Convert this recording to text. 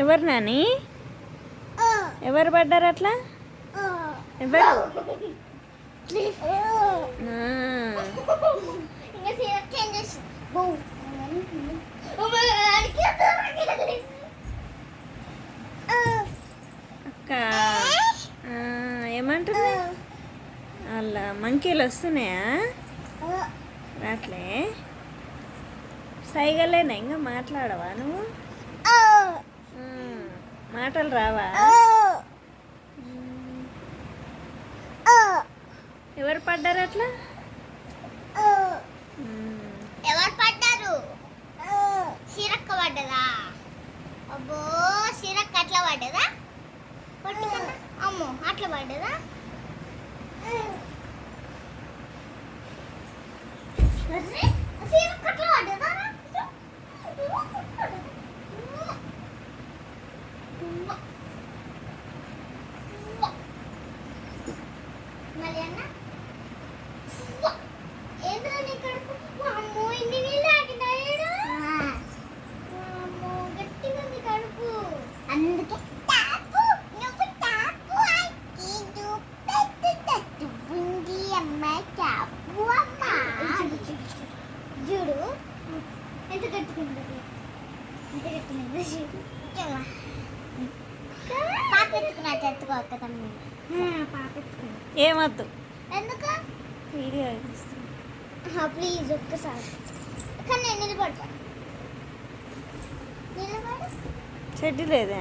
ఎవరు నాని? ఎవరు పడ్డారు అట్లా? ఎవరు? అక్క ఏమంటుంది? అలా మంకీలు వస్తున్నాయా? రాట్లే సైగలేనా? ఇంకా మాట్లాడవా నువ్వు? మాటలు రావా? ఎవరు పడ్డారు అట్లా? ఎవరు పడ్డారు? సిరక్క పడ్డదా? అబ్బో సిరక్క అట్లా పడ్డదా? పట్టుకున్నా అమ్మో అట్లా పడ్డదా? సిరక్క అట్లా పడ్డదా? మళ్ళీ అన్న ఏంద్రా నీ కడుపు? అమ్మో ఇన్ని నీళ్ళు ఆగినాయడా? అమ్మో గట్టిగా నీ కడుపు. అందుకే తాపు నువ్వు తాపు ఇది పెద్ద ఉంది అమ్మ తాపు అమ్మ. చూడు ఎంత గట్టిగా ఎంత గట్టిగా చూడు. పాప ఎత్తుకున్నా ఎత్తుకో అక్క తమ్మి. పాప ఎత్తుకున్నా ఏమద్దు, ఎందుకు? వీడియో ప్లీజ్ ఒక్కసారి. కానీ నేను నిలబడతా. నిలబడు. చెడ్డి లేదే.